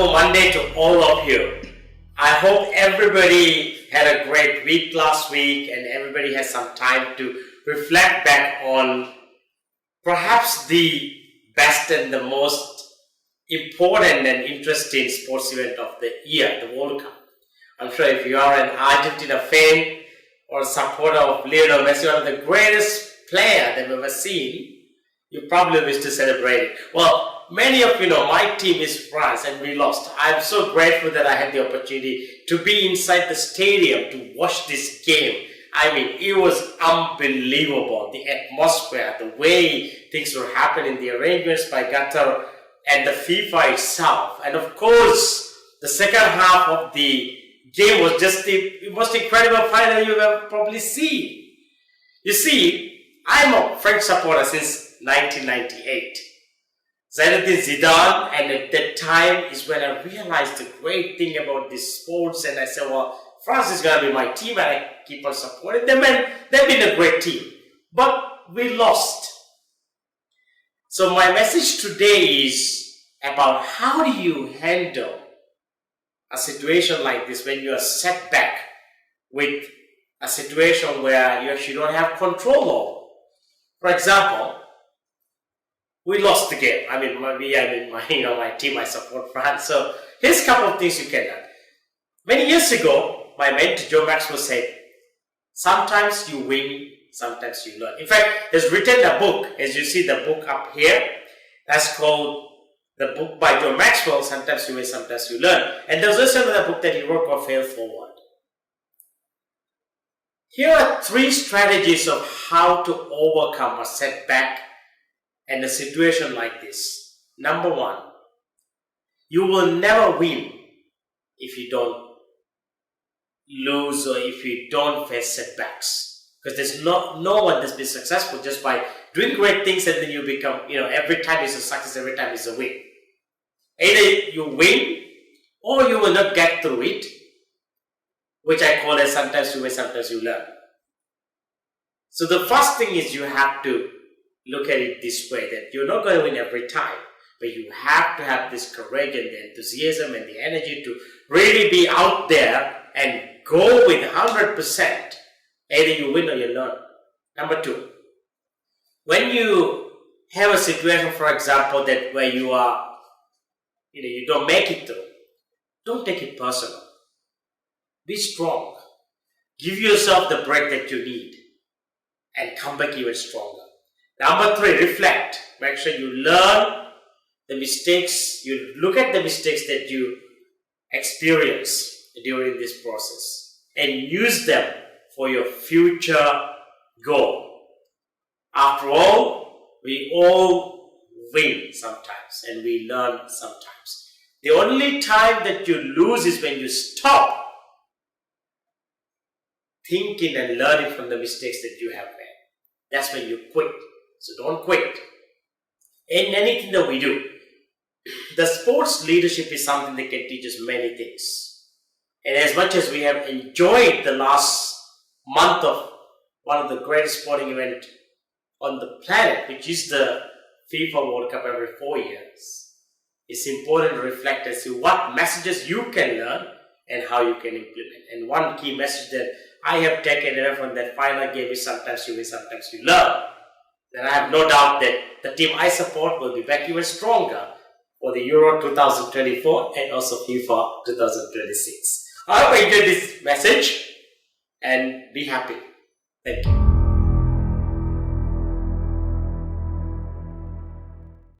wonderful Monday to all of you. I hope everybody had a great week last week and everybody has some time to reflect back on perhaps the best and the most important and interesting sports event of the year, the World Cup. I'm sure if you are an Argentina fan or a supporter of Lionel Messi, one of the greatest player they've ever seen, you probably wish to celebrate it. Well, many of you know my team is France and we lost. I'm so grateful that I had the opportunity to be inside the stadium to watch this game. I mean, it was unbelievable. The atmosphere, the way things were happening, the arrangements by Qatar and the FIFA itself. And of course, the second half of the game was just the most incredible final you've ever probably seen. You see, I'm a French supporter since 1998. Zinedine Zidane, and at that time is when I realized the great thing about this sports, and I said, well, France is going to be my team and I keep on supporting them, and they've been a great team. But we lost. So my message today is about how do you handle a situation like this when you are set back with a situation where you actually don't have control over. For example, we lost the game. My team, I support France. So here's a couple of things you can learn. Many years ago, my mentor Joe Maxwell said, sometimes you win, sometimes you learn. In fact, he's written a book, as you see the book up here, that's called the book by Joe Maxwell, Sometimes You Win, Sometimes You Learn. And there's also another book that he wrote called Fail Forward. Here are 3 strategies of how to overcome a setback and a situation like this. Number 1, you will never win if you don't lose or if you don't face setbacks. Because there's no one that's been successful just by doing great things and then you become, every time is a success, every time is a win. Either you win or you will not get through it, which I call as sometimes you win, sometimes you learn. So the first thing is you have to look at it this way, that you're not going to win every time, but you have to have this courage and the enthusiasm and the energy to really be out there and go with 100%. Either you win or you learn. Number 2, when you have a situation, for example, that where you are, you don't make it through, don't take it personal. Be strong. Give yourself the break that you need and come back even stronger. Number 3, reflect. Make sure you learn the mistakes, you look at the mistakes that you experience during this process and use them for your future goal. After all, we all win sometimes and we learn sometimes. The only time that you lose is when you stop thinking and learning from the mistakes that you have made. That's when you quit. So don't quit. In anything that we do, the sports leadership is something that can teach us many things. And as much as we have enjoyed the last month of one of the greatest sporting events on the planet, which is the FIFA World Cup every 4 years, it's important to reflect and see what messages you can learn and how you can implement. And one key message that I have taken away from that final game is sometimes you win, sometimes you learn. And I have no doubt that the team I support will be back even stronger for the Euro 2024 and also FIFA 2026. I hope you enjoyed this message and be happy. Thank you.